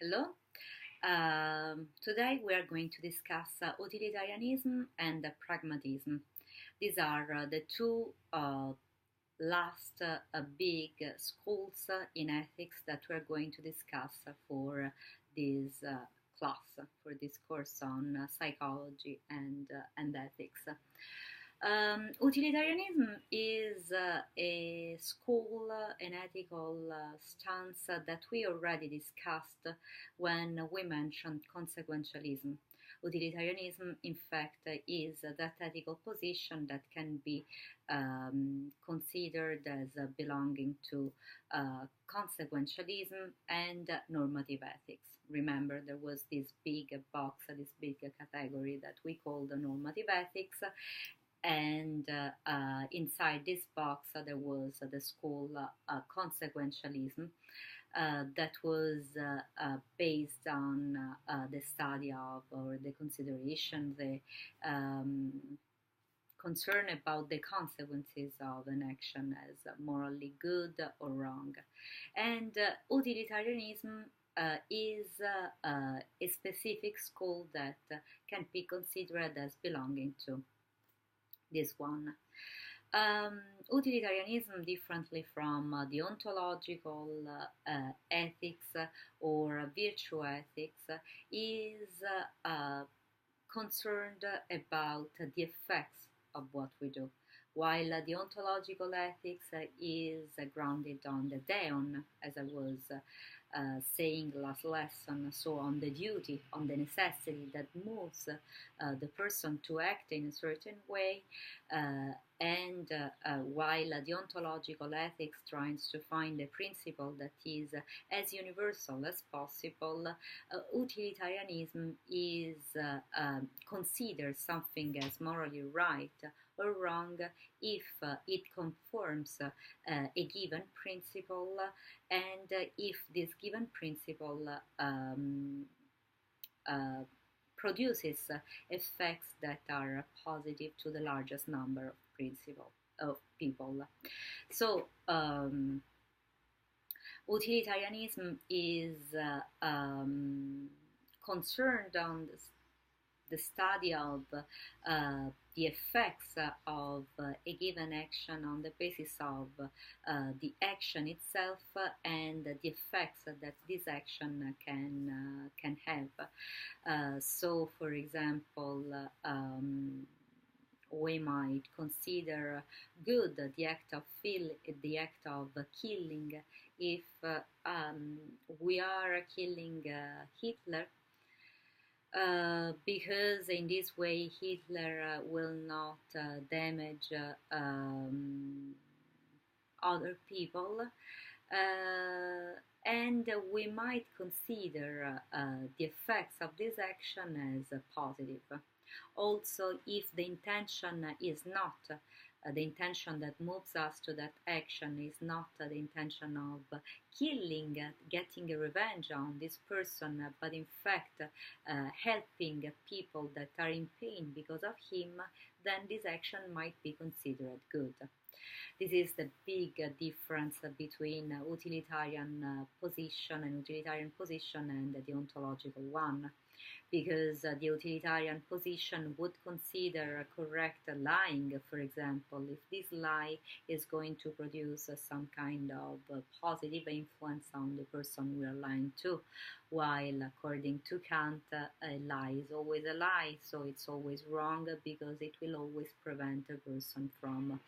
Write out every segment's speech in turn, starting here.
Hello. Today we are going to discuss utilitarianism and pragmatism. These are the two last big schools in ethics that we are going to discuss for this class, for this course on psychology and ethics. Utilitarianism is a school, an ethical stance that we already discussed when we mentioned consequentialism. Utilitarianism, in fact, is that ethical position that can be considered as belonging to consequentialism and normative ethics. Remember, there was this big box, this big category that we called normative ethics, and inside this box there was the school consequentialism that was based on the study of or the consideration, the concern about the consequences of an action as morally good or wrong. And utilitarianism is a specific school that can be considered as belonging to this one. Utilitarianism, differently from the ontological ethics or virtue ethics, is concerned about the effects of what we do, while the ontological ethics is grounded on the deon, as I was saying last lesson, so on the duty, on the necessity that moves the person to act in a certain way, and while the ontological ethics tries to find a principle that is as universal as possible, utilitarianism is considers something as morally right or wrong if it conforms a given principle, and if this given principle produces effects that are positive to the largest number of people. So utilitarianism is concerned on the study of the effects of a given action on the basis of the action itself and the effects that this action can have. So, for example, we might consider good the act of killing if we are killing Hitler. Because in this way Hitler will not damage other people, and we might consider the effects of this action as positive. Also, if the intention is not the intention that moves us to that action is not the intention of killing, getting a revenge on this person, but in fact helping people that are in pain because of him, then this action might be considered good. This is the big difference between utilitarian position and the ontological one. Because the utilitarian position would consider correct lying, for example, if this lie is going to produce some kind of positive influence on the person we are lying to, while according to Kant, a lie is always a lie, so it's always wrong because it will always prevent a person from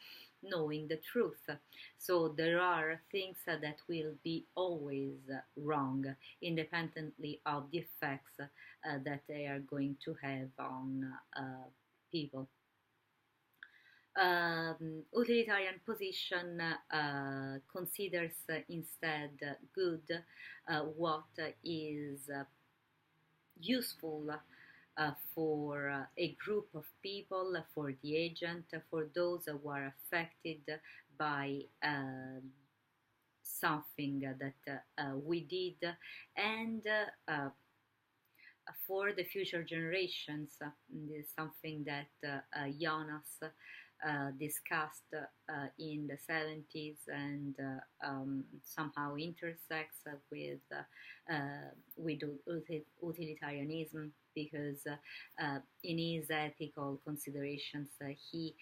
knowing the truth. So there are things that will be always wrong, independently of the effects that they are going to have on people. Utilitarian position considers instead good what is useful for a group of people, for the agent, for those who are affected by something that we did, and for the future generations. This is something that Jonas discussed in the 70s and somehow intersects with utilitarianism, because in his ethical considerations he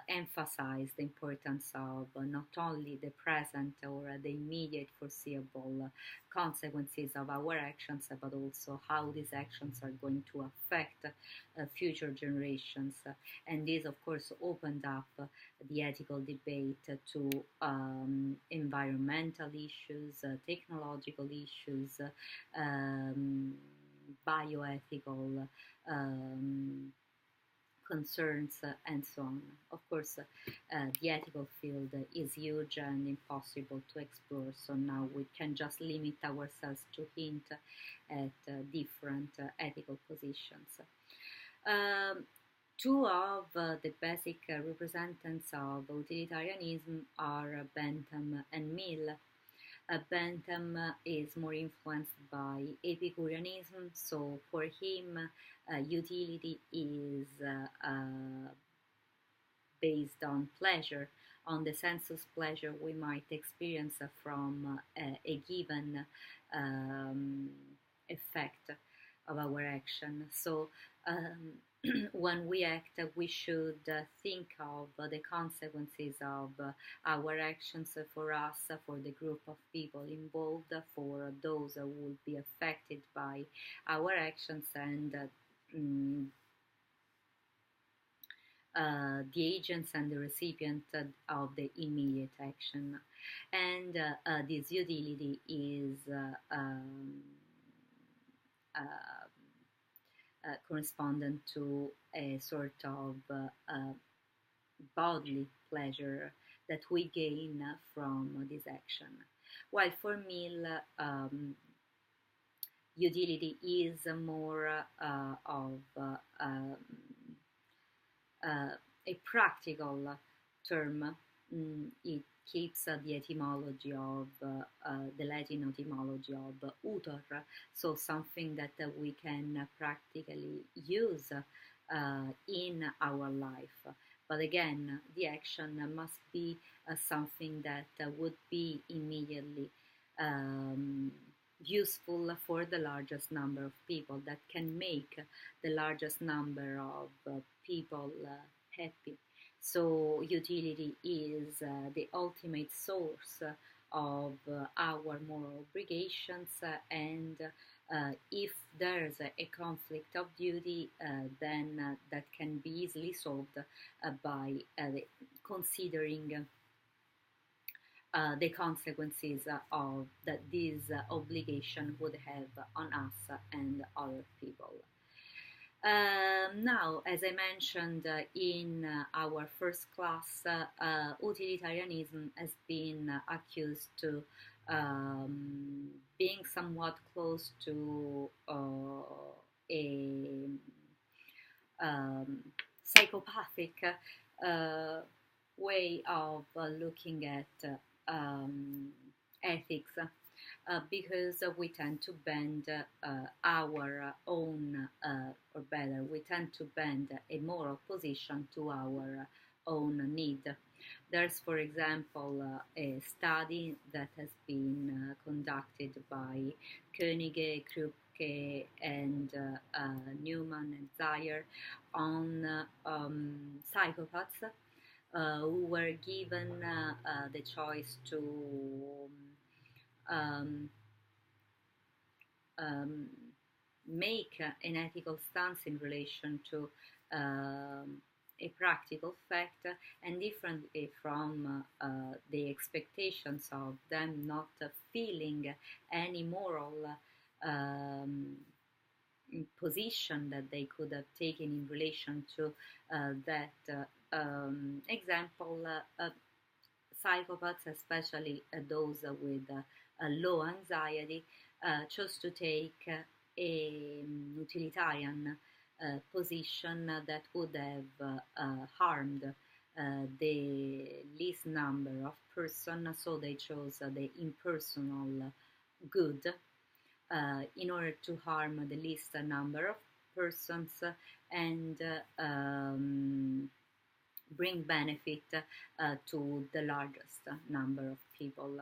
emphasized the importance of not only the present or the immediate foreseeable consequences of our actions, but also how these actions are going to affect future generations. And this, of course, opened up the ethical debate to environmental issues, technological issues, bioethical concerns, and so on. Of course, the ethical field is huge and impossible to explore, so now we can just limit ourselves to hint at different ethical positions. Two of the basic representatives of utilitarianism are Bentham and Mill. Bentham is more influenced by Epicureanism, so for him, utility is based on pleasure, on the sensuous pleasure we might experience from a given effect of our action. So when we act, we should think of the consequences of our actions for us, for the group of people involved, for those who will be affected by our actions, and the agents and the recipient of the immediate action. And this utility is correspondent to a sort of bodily pleasure that we gain from this action. While for Mill, utility is more of a practical term. It keeps the etymology of the Latin etymology of utor, so something that we can practically use in our life. But again, the action must be something that would be immediately useful for the largest number of people, that can make the largest number of people happy. So utility is the ultimate source of our moral obligations, and if there's a conflict of duty, then that can be easily solved by considering the consequences of that this obligation would have on us and other people. Now, as I mentioned in our first class, utilitarianism has been accused to being somewhat close to a psychopathic way of looking at ethics, because we tend to bend our own, or better, we tend to bend a moral position to our own need. There's, for example, a study that has been conducted by Koenig, Krupke, and Newman and Zayer on psychopaths who were given the choice to make an ethical stance in relation to a practical fact, and differently from the expectations of them not feeling any moral position that they could have taken in relation to that example. Psychopaths, especially those with low anxiety, chose to take a utilitarian position that would have harmed the least number of persons, so they chose the impersonal good in order to harm the least number of persons, and bring benefit to the largest number of people.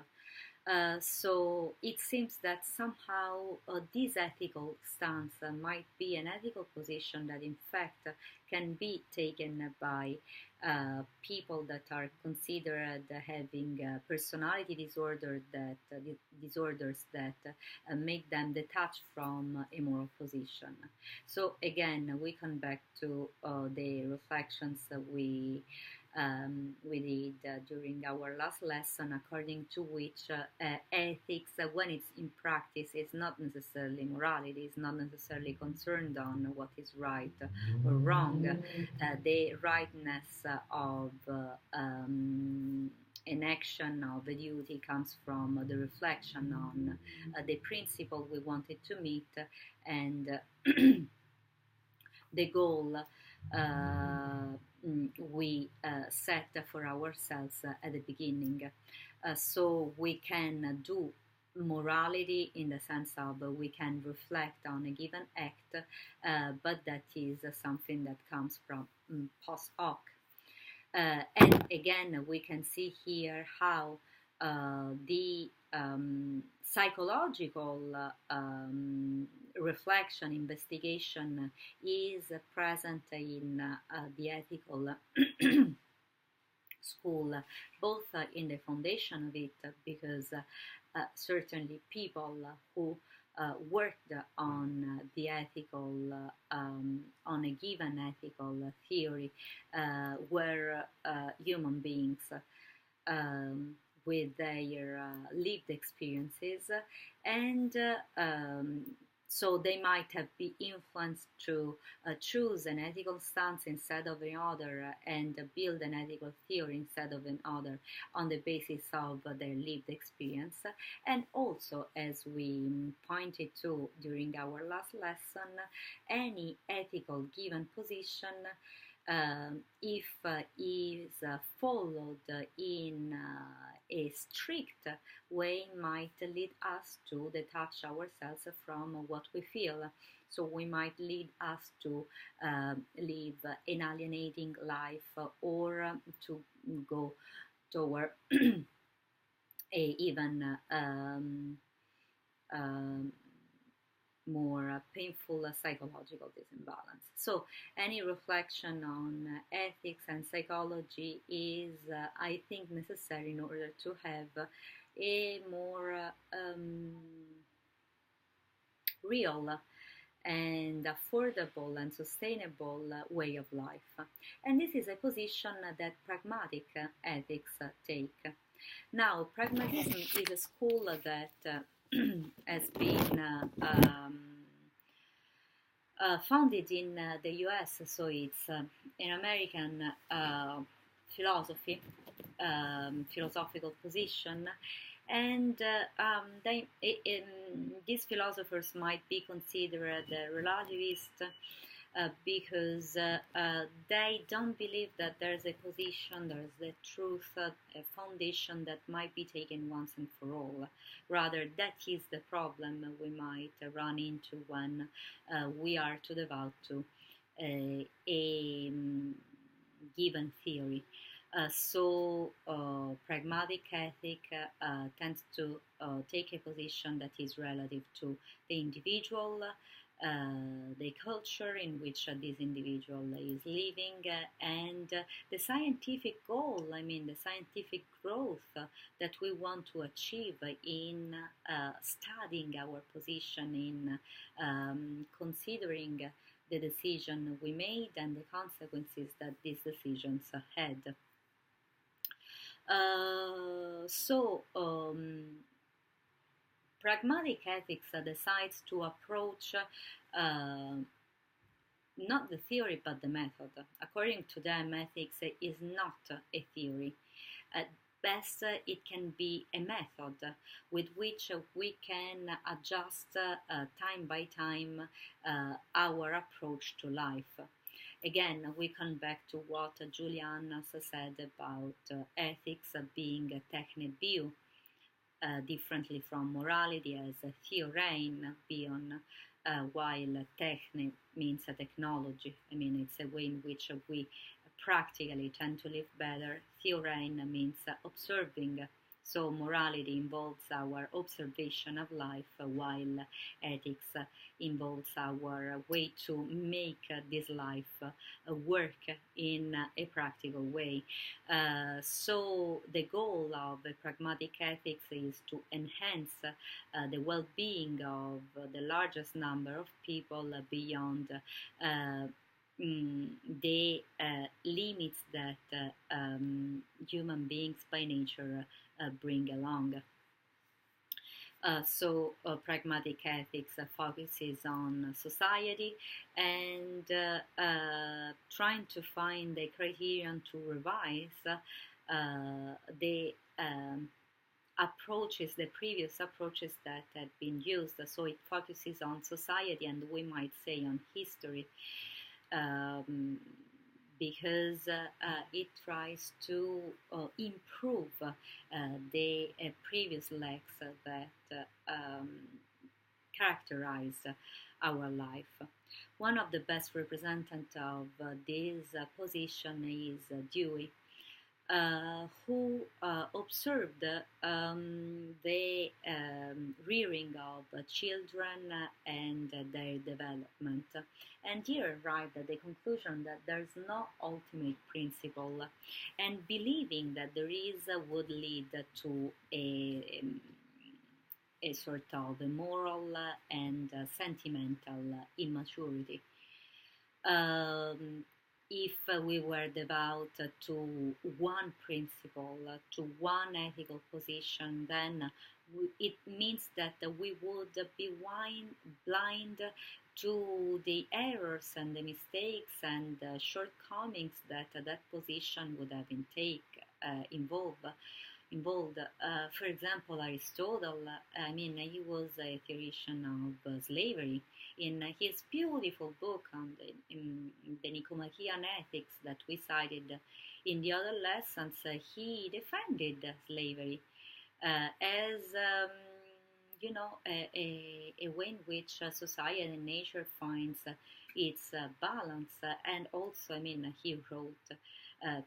So it seems that somehow this ethical stance might be an ethical position that in fact can be taken by people that are considered having personality disorders that make them detached from a moral position. So again, we come back to the reflections we did during our last lesson, according to which ethics, when it's in practice, is not necessarily morality, is not necessarily concerned on what is right or wrong. The rightness of an action of a duty comes from the reflection on the principle we wanted to meet and the goal we set for ourselves at the beginning. So we can do morality in the sense of we can reflect on a given act, but that is something that comes from post hoc. And again, we can see here how the psychological reflection, investigation is present in the ethical school, both in the foundation of it, because certainly people who worked on the ethical, on a given ethical theory, were human beings with their lived experiences, and so they might have been influenced to choose an ethical stance instead of another and build an ethical theory instead of another on the basis of their lived experience. And also, as we pointed to during our last lesson, any ethical given position, if is followed in a strict way, might lead us to detach ourselves from what we feel. So we might lead us to live an alienating life, or to go toward a even more painful psychological disimbalance. So any reflection on ethics and psychology is, I think, necessary in order to have a more real and affordable and sustainable way of life. And this is a position that pragmatic ethics take. Now, pragmatism is a school that has been founded in the US, so it's an American philosophy, philosophical position, and these philosophers might be considered relativist because they don't believe that there's a position, there's the truth, a foundation that might be taken once and for all. Rather, that is the problem we might run into when we are to devote to a given theory. So pragmatic ethic tends to take a position that is relative to the individual, the culture in which this individual is living, and the scientific goal, the scientific growth that we want to achieve in studying our position, in considering the decision we made and the consequences that these decisions had. Pragmatic ethics decides to approach not the theory but the method. According to them, ethics is not a theory. At best, it can be a method with which we can adjust time by time our approach to life. Again, we come back to what Julian said about ethics being a technical view, differently from morality as a theorein beyond, while technique means a technology. It's a way in which we practically tend to live better. Theorein means observing. So morality involves our observation of life, while ethics involves our way to make this life work in a practical way. So the goal of pragmatic ethics is to enhance the well-being of the largest number of people beyond uh, the limits that human beings by nature bring along. So pragmatic ethics focuses on society and trying to find a criterion to revise the approaches, the previous approaches that had been used. So it focuses on society and we might say on history. Because it tries to improve the previous lacks that characterized our life. One of the best representatives of this position is Dewey, who observed the rearing of children and their development. And he arrived at the conclusion that there is no ultimate principle, and believing that there is would lead to a sort of a moral and sentimental immaturity. If we were devout to one principle, to one ethical position, then it means that we would be blind to the errors and the mistakes and shortcomings that that position would have involved. For example, Aristotle, he was a theoretician of slavery. In his beautiful book on the Nicomachean Ethics that we cited in the other lessons, he defended slavery as a way in which society and nature finds its balance. And also, he wrote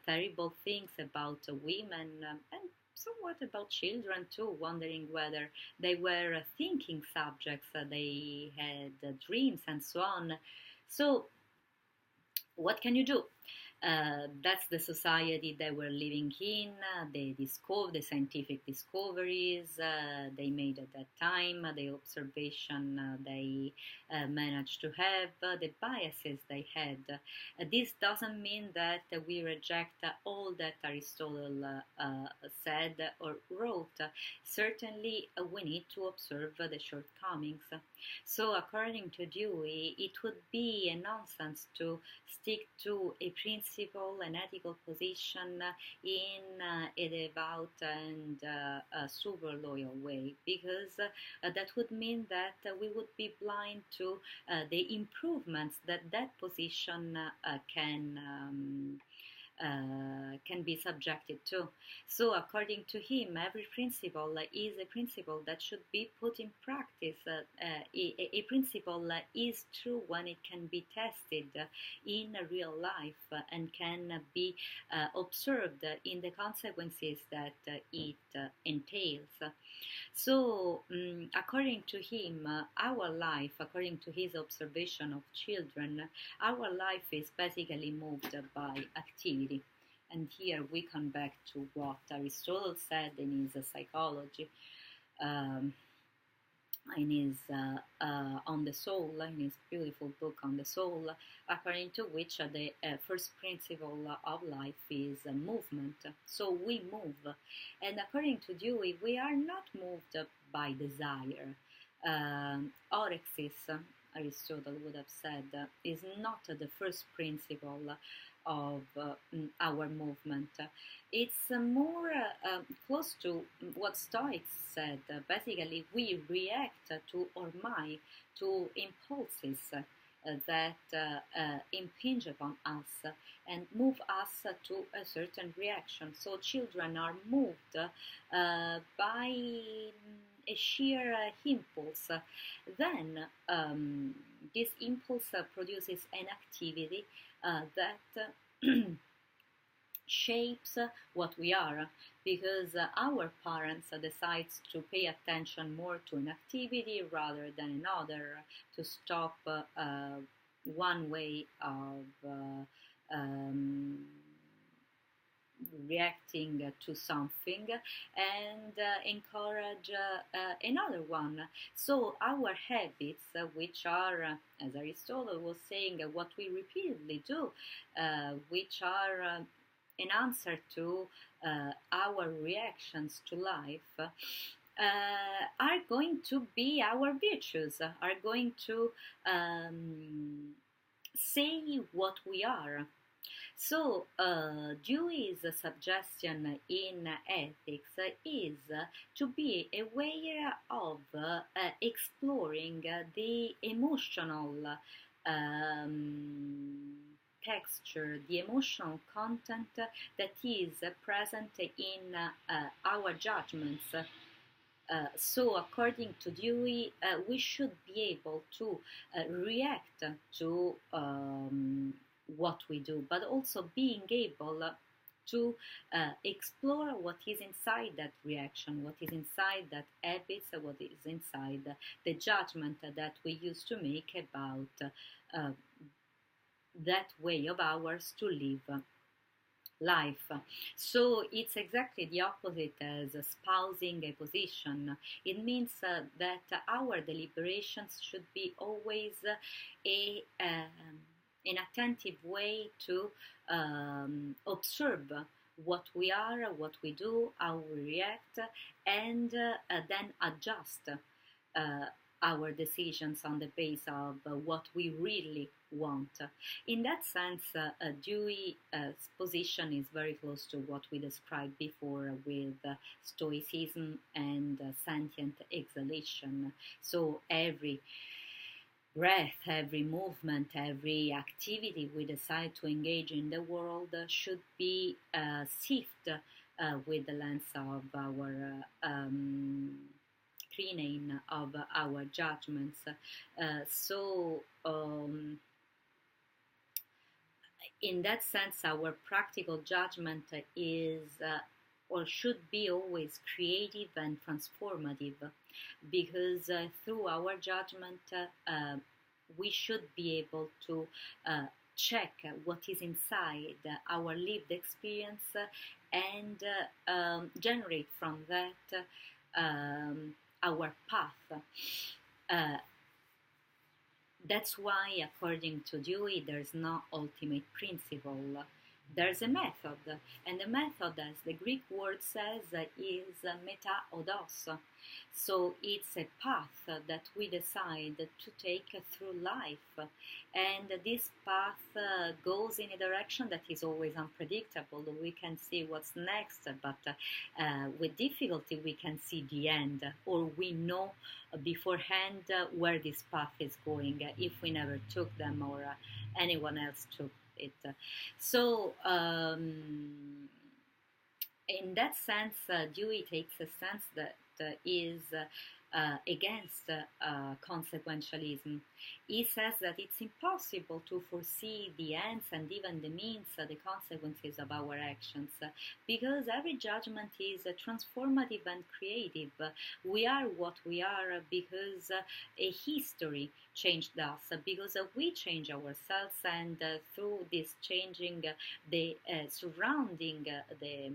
terrible things about women and somewhat about children too, wondering whether they were thinking subjects, they had dreams and so on. So what can you do? That's the society they were living in. They discovered the scientific discoveries they made at that time, the observation they managed to have, the biases they had. This doesn't mean that we reject all that Aristotle said or wrote. Certainly, we need to observe the shortcomings. So, according to Dewey, it would be a nonsense to stick to a principle, an ethical position in a devout and super loyal way, because that would mean that we would be blind to the improvements that that position can be subjected to. So, according to him, every principle is a principle that should be put in practice. A principle is true when it can be tested in real life and can be observed in the consequences that it entails. So, according to him, our life, according to his observation of children, our life is basically moved by activity. And here we come back to what Aristotle said in his psychology, in his On the Soul, in his beautiful book On the Soul, according to which the first principle of life is movement. So we move, and according to Dewey, we are not moved by desire. Orexis, Aristotle would have said, is not the first principle of our movement. It's more close to what Stoics said. Basically, we react to ormai, to impulses that impinge upon us and move us to a certain reaction. So children are moved by a sheer impulse. Then this impulse produces an activity that shapes what we are, because our parents decides to pay attention more to an activity rather than another, to stop one way of um, reacting to something, and encourage another one. So our habits, which are, as Aristotle was saying, what we repeatedly do, which are an answer to our reactions to life, are going to be our virtues, are going to say what we are. So, Dewey's suggestion in ethics is to be aware of exploring the emotional texture, the emotional content that is present in our judgments. So, according to Dewey, we should be able to react to what we do, but also being able to explore what is inside that reaction, what is inside that habits, what is inside the judgment that we used to make about that way of ours to live life. So it's exactly the opposite as espousing a position. It means that our deliberations should be always an attentive way to observe what we are, what we do, how we react, and then adjust our decisions on the basis of what we really want. In that sense, Dewey's position is very close to what we described before with Stoicism and sentient exhalation. So every breath, every movement, every activity we decide to engage in the world should be sifted with the lens of our cleaning of our judgments. In that sense, our practical judgment is or should be always creative and transformative, because through our judgment we should be able to check what is inside our lived experience and generate from that our path. That's why, according to Dewey, there's no ultimate principle. There's a method, and the method, as the Greek word says, is meta-odos. So it's a path that we decide to take through life, and this path goes in a direction that is always unpredictable. We can see what's next, but with difficulty we can see the end, or we know beforehand where this path is going if we never took them or anyone else took it. So in that sense, Dewey takes a stance that is against consequentialism. He says that it's impossible to foresee the ends and even the means, the consequences of our actions, because every judgment is transformative and creative. We are what we are because a history changed us, because we change ourselves, and through this changing, the surrounding, the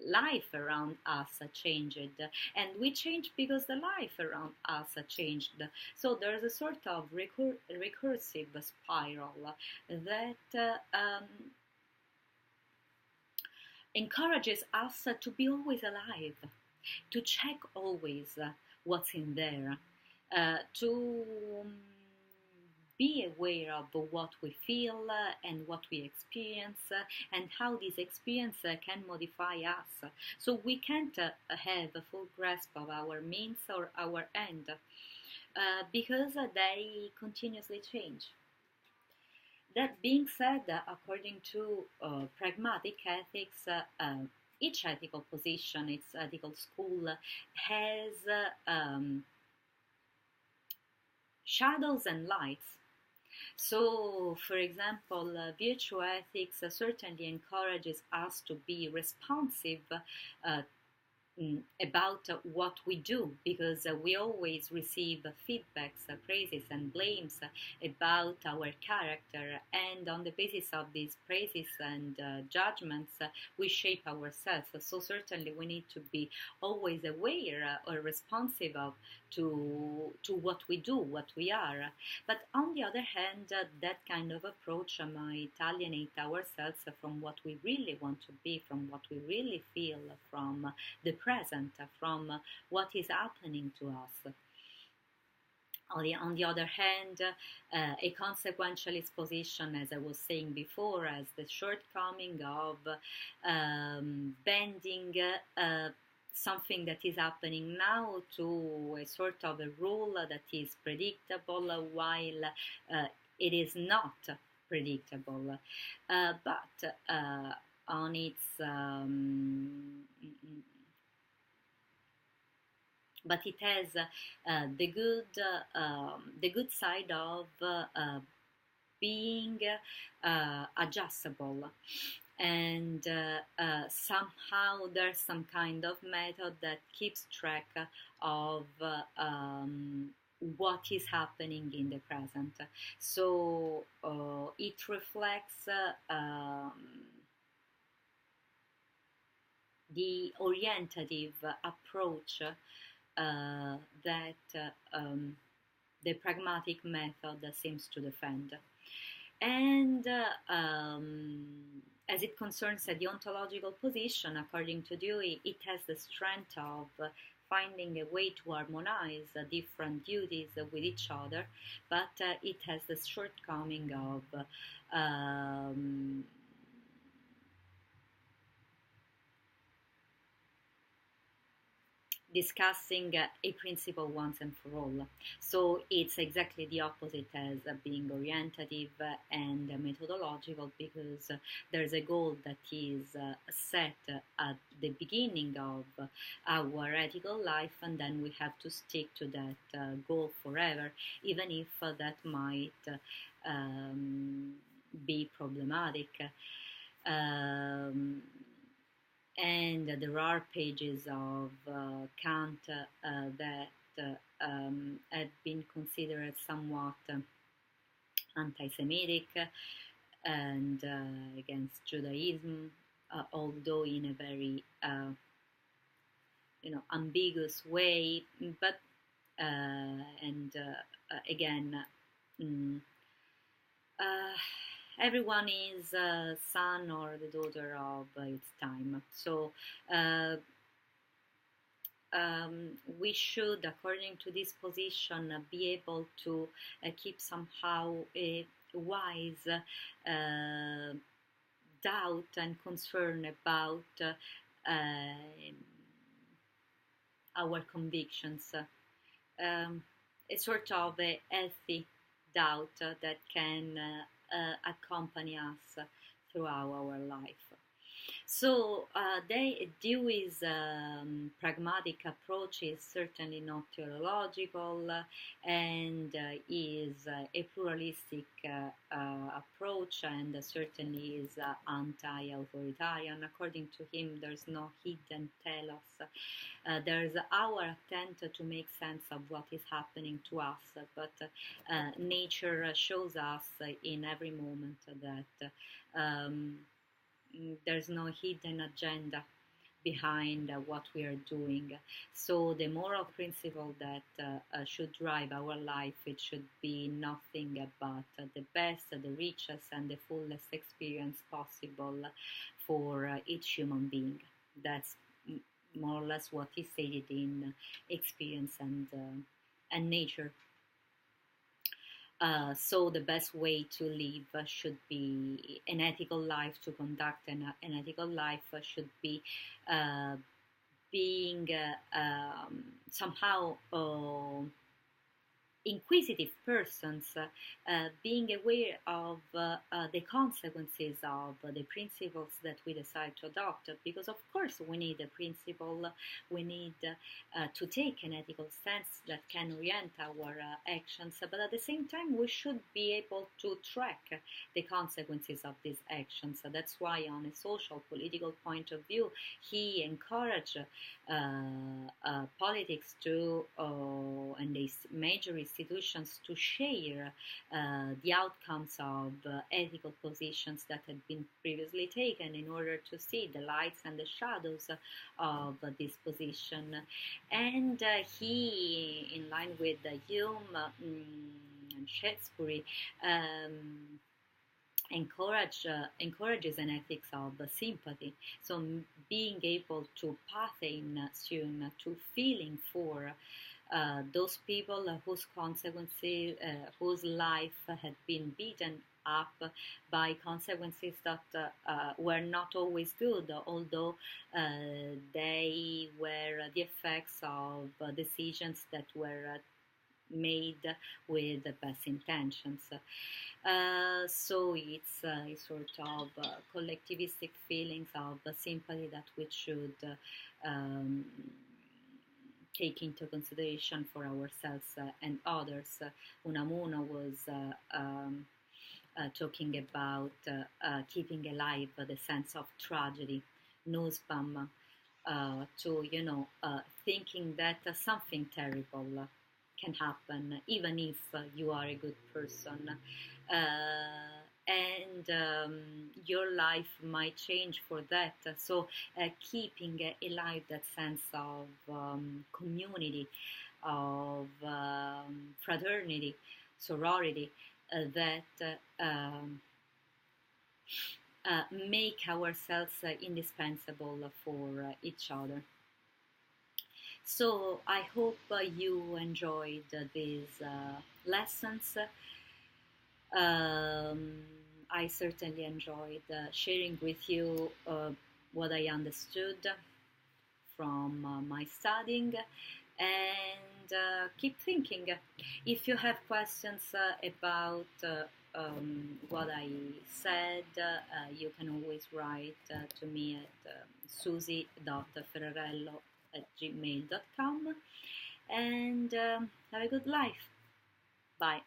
life around us changed, and we changed because the life around us changed. So there's a sort of recursive spiral that encourages us to be always alive, to check always what's in there, to be aware of what we feel and what we experience, and how this experience can modify us. So we can't have a full grasp of our means or our end, because they continuously change. That being said, according to pragmatic ethics, each ethical position, its ethical school, has shadows and lights. So, for example, virtue ethics certainly encourages us to be responsive about what we do, because we always receive feedbacks, praises, and blames about our character, and on the basis of these praises and judgments, we shape ourselves. So certainly we need to be always aware or responsive of to what we do, what we are. But on the other hand, that kind of approach might alienate ourselves from what we really want to be, from what we really feel, from the present, from what is happening to us. On the other hand, a consequentialist position, as I was saying before, has the shortcoming of bending something that is happening now to a sort of a rule that is predictable, while it is not predictable. But on its but it has the good side of being adjustable, and somehow there's some kind of method that keeps track of what is happening in the present. So it reflects the orientative approach that the pragmatic method seems to defend. And as it concerns a deontological position, according to Dewey, it has the strength of finding a way to harmonize different duties with each other, but it has the shortcoming of discussing a principle once and for all. So it's exactly the opposite as being orientative and methodological, because there's a goal that is set at the beginning of our ethical life, and then we have to stick to that goal forever, even if that might be problematic. And there are pages of Kant that have been considered somewhat anti-Semitic and against Judaism, although in a very ambiguous way. But again. Everyone is son or the daughter of its time. So we should, according to this position, be able to keep somehow a wise doubt and concern about our convictions. A sort of a healthy doubt that can accompany us throughout our life. So Dewey's pragmatic approach is certainly not theological and is a pluralistic approach, and certainly is anti-authoritarian. According to him, there's no hidden telos. There's our attempt to make sense of what is happening to us, but nature shows us in every moment that there's no hidden agenda behind what we are doing. So the moral principle that should drive our life, it should be nothing but the best, the richest, and the fullest experience possible for each human being. That's more or less what is stated in Experience and Nature. So the best way to live should be an ethical life, to conduct an ethical life should be being somehow inquisitive persons, being aware of the consequences of the principles that we decide to adopt, because of course we need a principle, we need to take an ethical stance that can orient our actions, but at the same time we should be able to track the consequences of these actions. So that's why on a social political point of view he encouraged politics to and these major institutions to share the outcomes of ethical positions that had been previously taken in order to see the lights and the shadows of this position. And he, in line with Hume and Shakespeare, encourages an ethics of sympathy. So being able to pathing soon to feeling for those people whose consequences, whose life had been beaten up by consequences that were not always good, although they were the effects of decisions that were made with the best intentions. So it's a sort of collectivistic feelings of sympathy that we should um, take into consideration for ourselves and others. Unamuno was talking about keeping alive the sense of tragedy. Nussbaum to thinking that something terrible can happen even if you are a good person, and your life might change for that. So keeping alive that sense of community, of fraternity, sorority, that make ourselves indispensable for each other. So I hope you enjoyed these lessons. I certainly enjoyed sharing with you what I understood from my studying, and keep thinking. If you have questions about what I said, you can always write to me at susie.ferrarello@gmail.com, and have a good life. Bye.